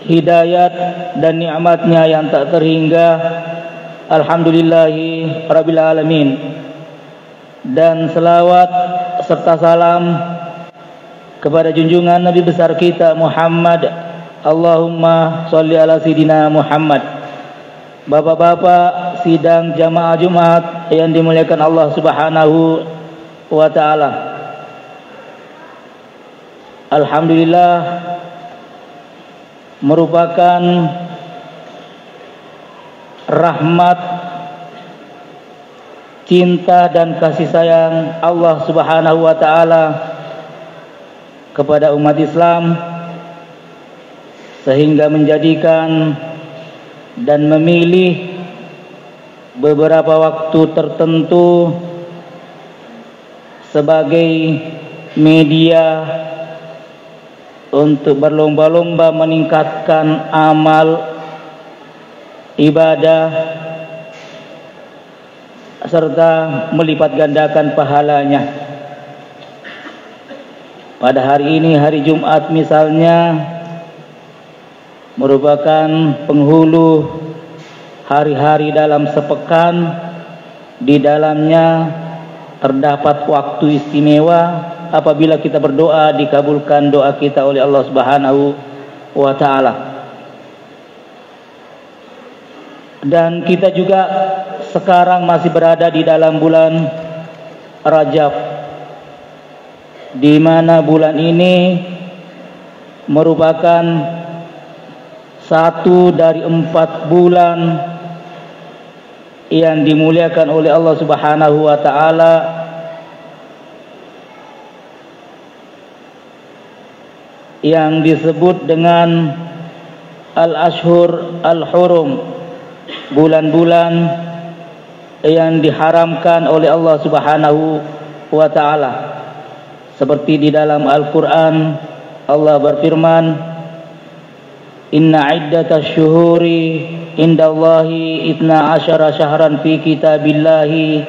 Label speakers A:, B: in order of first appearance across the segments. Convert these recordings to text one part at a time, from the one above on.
A: hidayat dan nikmatnya yang tak terhingga. Alhamdulillahi Rabbil Alamin. Dan selawat serta salam kepada junjungan Nabi besar kita Muhammad. Allahumma sholli ala Sayyidina Muhammad. Bapak-bapak sidang jamaah Jumat yang dimuliakan Allah Subhanahu wa ta'ala, alhamdulillah merupakan rahmat, cinta dan kasih sayang Allah Subhanahu wa ta'ala kepada umat Islam, sehingga menjadikan dan memilih beberapa waktu tertentu sebagai media untuk berlomba-lomba meningkatkan amal ibadah serta melipat gandakan pahalanya. Pada hari ini, hari Jumat misalnya, merupakan penghulu hari-hari dalam sepekan. Di dalamnya terdapat waktu istimewa apabila kita berdoa, dikabulkan doa kita oleh Allah Subhanahu wa ta'ala. Dan kita juga sekarang masih berada di dalam bulan Rajab, di mana bulan ini merupakan satu dari 4 bulan yang dimuliakan oleh Allah Subhanahu wa ta'ala, yang disebut dengan Al-Ashhur Al-Hurum, bulan-bulan yang diharamkan oleh Allah Subhanahu wa ta'ala. Seperti di dalam Al-Quran Allah berfirman, Inna iddatash syuhuri indallahi 12 syahran fi kitabillahi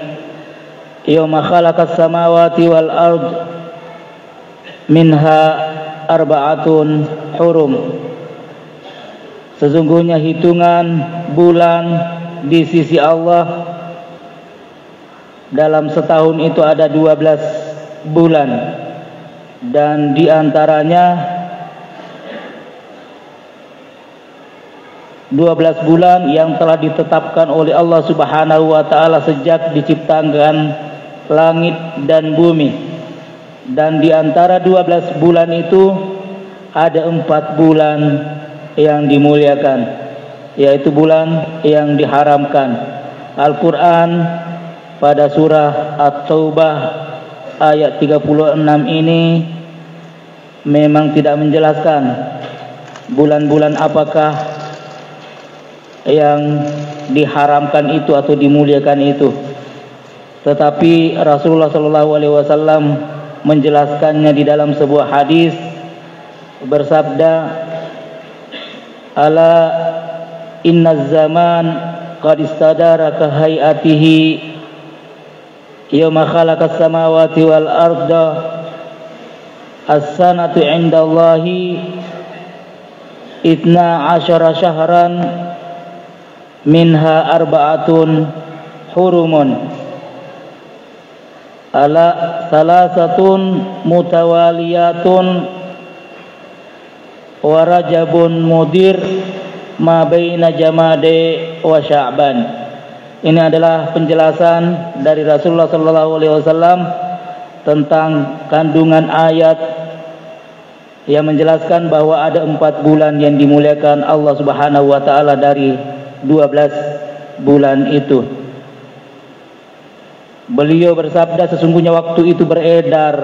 A: yawma khalaqas samawati wal ard minha arba'atun hurum. Sesungguhnya hitungan bulan di sisi Allah dalam setahun itu ada 12 bulan, dan di antaranya 12 bulan yang telah ditetapkan oleh Allah Subhanahu wa ta'ala sejak diciptakan langit dan bumi. Dan di antara 12 bulan itu ada 4 bulan yang dimuliakan, yaitu bulan yang diharamkan. Al-Quran pada surah At-Taubah ayat 36 ini memang tidak menjelaskan bulan-bulan apakah yang diharamkan itu atau dimuliakan itu, tetapi Rasulullah SAW menjelaskannya di dalam sebuah hadis, bersabda, ala inna zaman qad istadara ka hayatihi yawma khalaqas samawati wal arda as-sanatu indallahi 12 syahran minha arba'atun hurumun ala salasatun mutawaliyatun wa rajabun mudir ma baina jamade wa sya'ban. Ini adalah penjelasan dari Rasulullah SAW tentang kandungan ayat yang menjelaskan bahwa ada 4 bulan yang dimuliakan Allah Subhanahu wa ta'ala dari 12 bulan itu. Beliau bersabda, sesungguhnya waktu itu beredar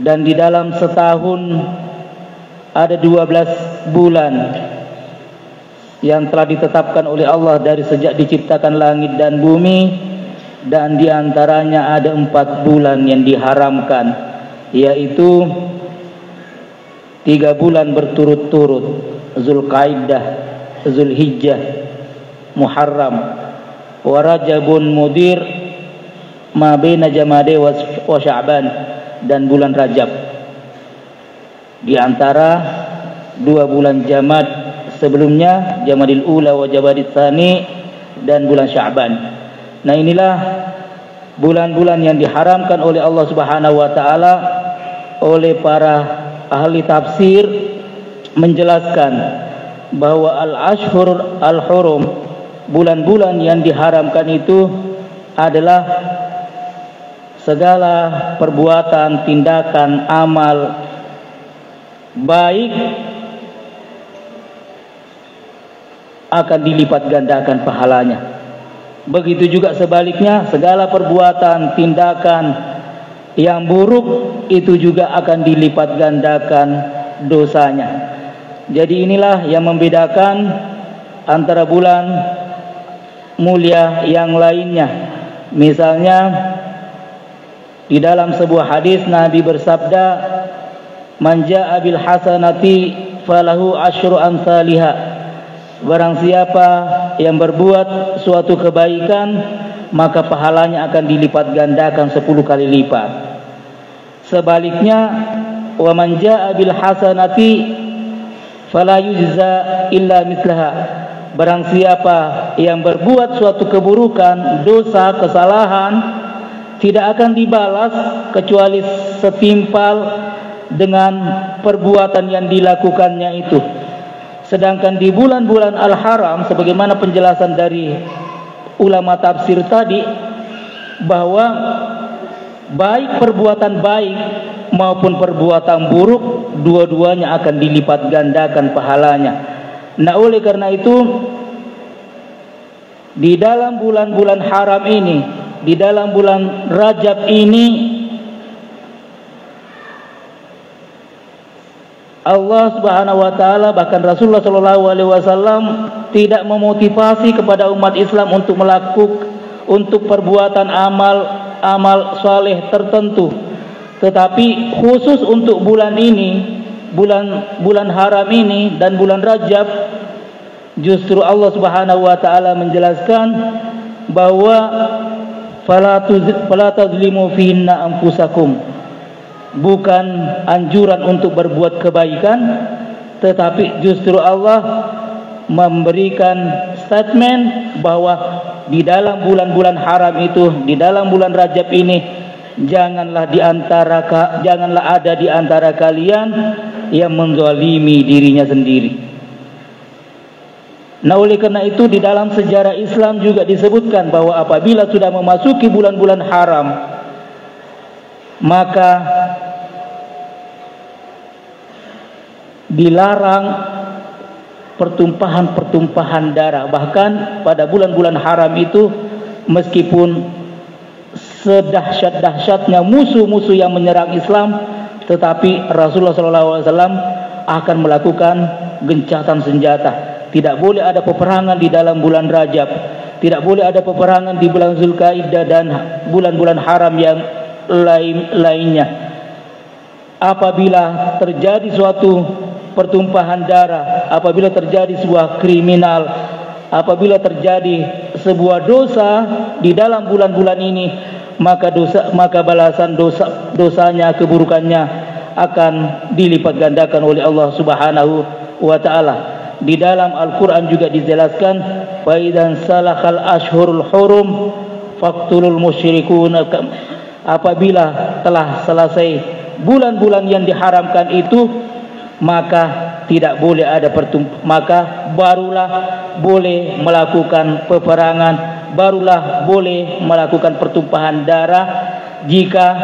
A: dan di dalam setahun ada 12 bulan yang telah ditetapkan oleh Allah dari sejak diciptakan langit dan bumi, dan di antaranya ada 4 bulan yang diharamkan, yaitu 3 bulan berturut-turut, Zulqaidah, Zulhijjah, Muharram, wa Rajabun Mudir ma baina Jamade wa Sya'ban, dan bulan Rajab. Di antara 2 bulan Jamad sebelumnya, Jamadil Ula wa Jamadil Tsani, dan bulan Sya'ban. Nah, inilah bulan-bulan yang diharamkan oleh Allah Subhanahu wa taala. Oleh para ahli tafsir menjelaskan bahwa al-ashhur al-hurum, bulan-bulan yang diharamkan itu adalah segala perbuatan, tindakan, amal baik akan dilipat gandakan pahalanya. Begitu juga sebaliknya, segala perbuatan, tindakan yang buruk itu juga akan dilipat gandakan dosanya. Jadi inilah yang membedakan antara bulan mulia yang lainnya. Misalnya di dalam sebuah hadis Nabi bersabda, "Man jaa'a bil hasanati falahu asyru amsalihha." Barang siapa yang berbuat suatu kebaikan, maka pahalanya akan dilipat gandakan 10 kali lipat. Sebaliknya, "Wa man jaa'a bil hasanati fala yujza illa mithlaha." Barang siapa yang berbuat suatu keburukan, dosa, kesalahan, tidak akan dibalas kecuali setimpal dengan perbuatan yang dilakukannya itu. Sedangkan di bulan-bulan al-haram, sebagaimana penjelasan dari ulama tafsir tadi, bahwa baik perbuatan baik maupun perbuatan buruk, dua-duanya akan dilipat gandakan pahalanya. Nah, oleh karena itu, di dalam bulan-bulan haram ini, di dalam bulan Rajab ini, Allah Subhanahu wa taala, bahkan Rasulullah sallallahu alaihi wasallam tidak memotivasi kepada umat Islam untuk perbuatan amal saleh tertentu. Tetapi khusus untuk bulan ini, bulan haram ini dan bulan Rajab, justru Allah Subhanahu wa taala menjelaskan bahwa fala tazlimu fihinna anfusakum. Bukan anjuran untuk berbuat kebaikan, tetapi justru Allah memberikan statement bahwa di dalam bulan-bulan haram itu, di dalam bulan Rajab ini, janganlah ada di antara kalian yang menzalimi dirinya sendiri. Nah, oleh karena itu di dalam sejarah Islam juga disebutkan bahwa apabila sudah memasuki bulan-bulan haram, maka dilarang pertumpahan darah. Bahkan pada bulan-bulan haram itu, meskipun sedahsyat-dahsyatnya musuh-musuh yang menyerang Islam, tetapi Rasulullah SAW akan melakukan gencatan senjata. Tidak boleh ada peperangan di dalam bulan Rajab, tidak boleh ada peperangan di bulan Zulkaidah dan bulan-bulan haram yang lainnya. Apabila terjadi suatu pertumpahan darah, apabila terjadi sebuah kriminal, apabila terjadi sebuah dosa di dalam bulan-bulan ini, maka balasan dosanya, keburukannya akan dilipat gandakan oleh Allah Subhanahu wa taala. Di dalam Al-Qur'an juga dijelaskan, "Fa idzan salakhal ashhurul hurum faqtulul musyrikuuna." Apabila telah selesai bulan-bulan yang diharamkan itu, maka tidak boleh ada maka barulah boleh melakukan peperangan, barulah boleh melakukan pertumpahan darah jika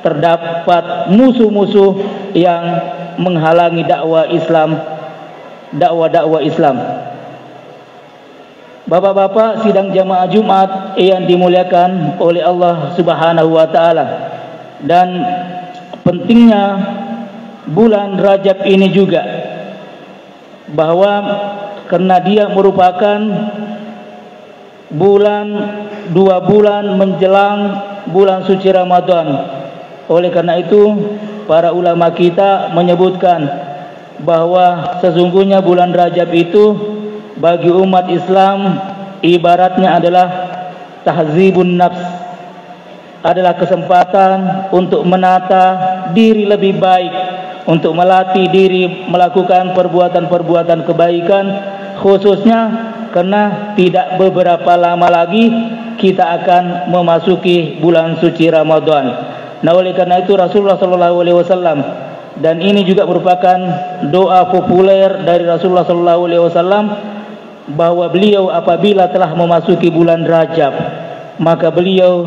A: terdapat musuh-musuh yang menghalangi dakwah Islam. Bapak-bapak sidang jamaah Jumat yang dimuliakan oleh Allah Subhanahu wa taala, dan pentingnya bulan Rajab ini juga, bahwa karena dia merupakan 2 bulan menjelang bulan suci Ramadan. Oleh karena itu, para ulama kita menyebutkan bahwa sesungguhnya bulan Rajab itu bagi umat Islam ibaratnya adalah tahzibun nafs, adalah kesempatan untuk menata diri lebih baik, untuk melatih diri melakukan perbuatan-perbuatan kebaikan, khususnya karena tidak beberapa lama lagi kita akan memasuki bulan suci Ramadan. Nah, oleh karena itu Rasulullah SAW, dan ini juga merupakan doa populer dari Rasulullah SAW, bahwa beliau apabila telah memasuki bulan Rajab, maka beliau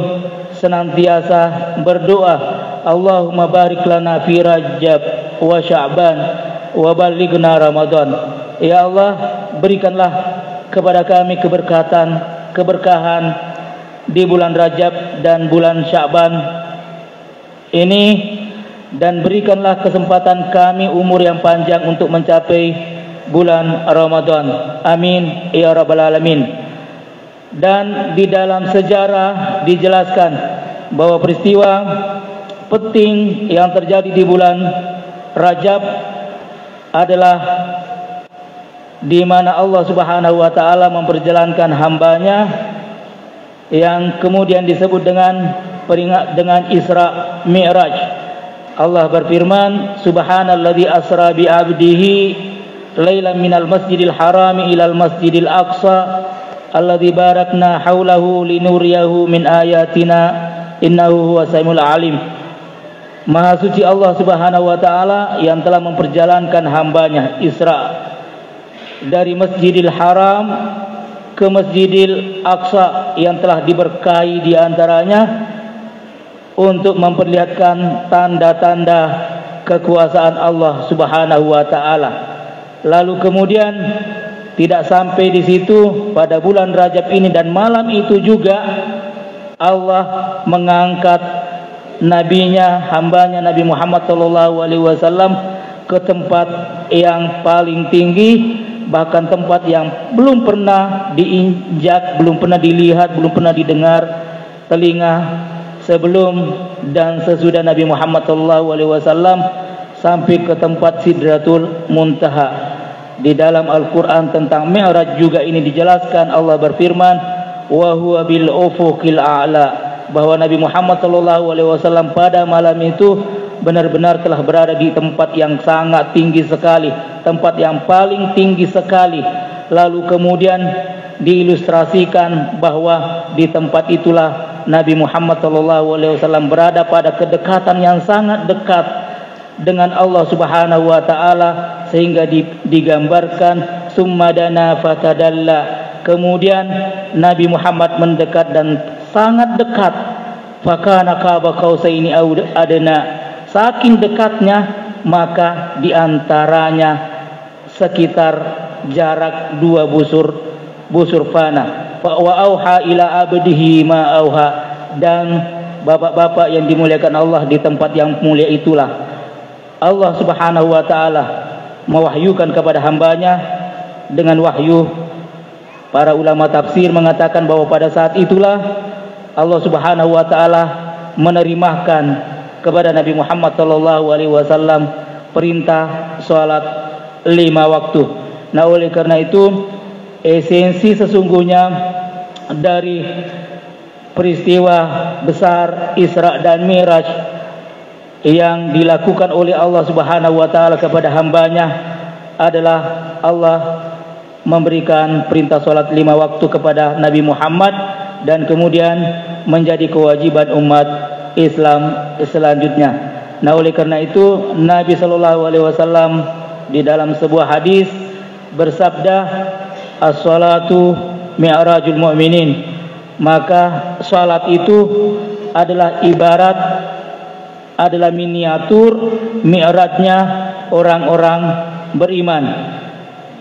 A: senantiasa berdoa, Allahumma barik lana fi Rajab wa Sya'ban wa balighna Ramadan. Ya Allah, berikanlah kepada kami keberkahan di bulan Rajab dan bulan Sya'ban ini, dan berikanlah kesempatan kami umur yang panjang untuk mencapai bulan Ramadan. Amin ya rabbal alamin. Dan di dalam sejarah dijelaskan bahwa peristiwa penting yang terjadi di bulan Rajab adalah di mana Allah Subhanahu wa taala memperjalankan hambanya yang kemudian disebut dengan Isra Mi'raj. Allah berfirman, Subhanalladzi asra bi 'abdihi lailan minal masjidil harami ilal masjidil aqsa alladzi barakna haulahu linuriyahu min ayatina innahu huwas samiul alim. Maha suci Allah Subhanahu wa taala yang telah memperjalankan hambanya Isra dari Masjidil Haram ke Masjidil Aqsa yang telah diberkahi di antaranya untuk memperlihatkan tanda-tanda kekuasaan Allah Subhanahu wa taala. Lalu kemudian tidak sampai di situ, pada bulan Rajab ini dan malam itu juga Allah mengangkat nabinya, hambanya Nabi Muhammad SAW ke tempat yang paling tinggi, bahkan tempat yang belum pernah diinjak, belum pernah dilihat, belum pernah didengar telinga sebelum dan sesudah Nabi Muhammad SAW sampai ke tempat Sidratul Muntaha. Di dalam Al-Quran tentang Mi'raj juga ini dijelaskan. Allah berfirman, wa huwa bil ufuqil a'la, bahwa Nabi Muhammad SAW pada malam itu benar-benar telah berada di tempat yang sangat tinggi sekali, tempat yang paling tinggi sekali. Lalu kemudian diilustrasikan bahwa di tempat itulah Nabi Muhammad SAW berada pada kedekatan yang sangat dekat dengan Allah Subhanahu wa taala, sehingga digambarkan summadana fatadalla, kemudian Nabi Muhammad mendekat dan sangat dekat, fakana qaba qausaini au adna, saking dekatnya maka diantaranya sekitar jarak 2 busur panah. Wa auha ila abdihi ma auha, dan bapak-bapak yang dimuliakan Allah, di tempat yang mulia itulah Allah Subhanahu wa taala mewahyukan kepada hambanya dengan wahyu. Para ulama tafsir mengatakan bahwa pada saat itulah Allah Subhanahu wa taala menerimahkan kepada Nabi Muhammad SAW perintah salat 5 waktu. Nah, oleh karena itu esensi sesungguhnya dari peristiwa besar Isra dan Mi'raj yang dilakukan oleh Allah Subhanahu wa taala kepada hambanya adalah Allah memberikan perintah salat 5 waktu kepada Nabi Muhammad, dan kemudian menjadi kewajiban umat Islam selanjutnya. Nah, oleh karena itu Nabi SAW di dalam sebuah hadis bersabda, as-salatu mi'rajul mu'minin, maka salat itu adalah adalah miniatur mi'rajnya orang-orang beriman.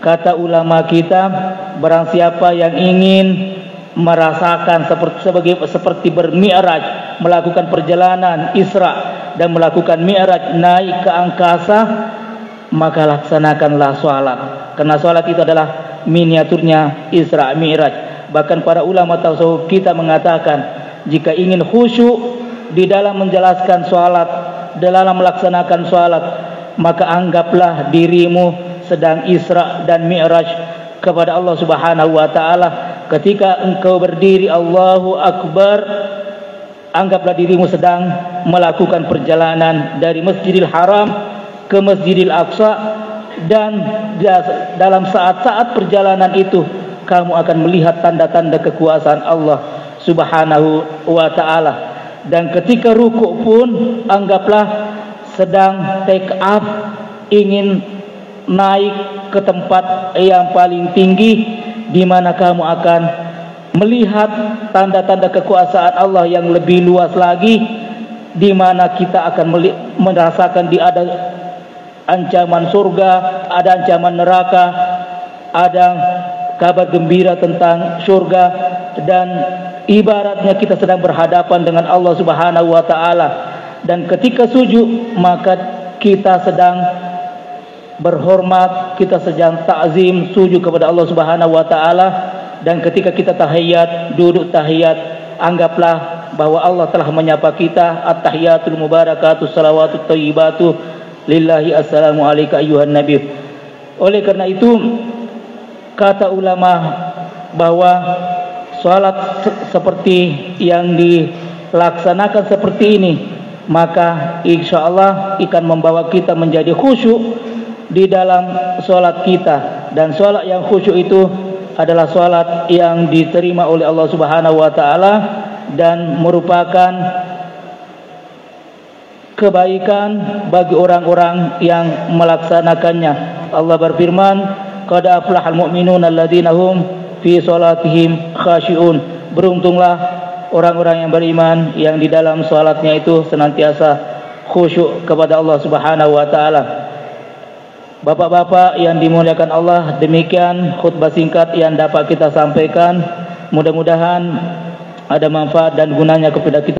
A: Kata ulama kita, barang siapa yang ingin merasakan seperti bermi'raj, melakukan perjalanan Isra dan melakukan mi'raj, naik ke angkasa, maka laksanakanlah salat, karena salat itu adalah miniaturnya Isra Mi'raj. Bahkan para ulama tasawuf kita mengatakan, jika ingin khusyuk di dalam menjelaskan salat, dalam melaksanakan salat, maka anggaplah dirimu sedang Isra dan Mi'raj kepada Allah Subhanahu wa taala. Ketika engkau berdiri Allahu Akbar, anggaplah dirimu sedang melakukan perjalanan dari Masjidil Haram ke Masjidil Aqsa, dan dalam saat-saat perjalanan itu kamu akan melihat tanda-tanda kekuasaan Allah Subhanahu wa ta'ala. Dan ketika rukuk pun anggaplah sedang take off, ingin naik ke tempat yang paling tinggi, di mana kamu akan melihat tanda-tanda kekuasaan Allah yang lebih luas lagi, di mana kita akan merasakan di ada ancaman surga, ada ancaman neraka, ada kabar gembira tentang surga, dan ibaratnya kita sedang berhadapan dengan Allah Subhanahu wa ta'ala. Dan ketika sujud, maka kita sedang berhormat, kita sedang ta'zim, sujud kepada Allah Subhanahu wa ta'ala. Dan ketika kita tahiyat, duduk tahiyat, anggaplah bahwa Allah telah menyapa kita, at-tahiyatul mubarakatuh salawatut thayyibatu lillahi, assalamu alayka ayyuhan nabi. Oleh karena itu, kata ulama bahwa salat seperti yang dilaksanakan seperti ini, maka insyaallah akan membawa kita menjadi khusyuk di dalam salat kita. Dan salat yang khusyuk itu adalah salat yang diterima oleh Allah Subhanahu wa ta'ala dan merupakan kebaikan bagi orang-orang yang melaksanakannya. Allah berfirman, qad aflahal mu'minuna alladzina hum fi salatihim khashi'un. Beruntunglah orang-orang yang beriman yang di dalam salatnya itu senantiasa khusyuk kepada Allah Subhanahu wa ta'ala. Bapak-bapak yang dimuliakan Allah, demikian khutbah singkat yang dapat kita sampaikan. Mudah-mudahan ada manfaat dan gunanya kepada kita.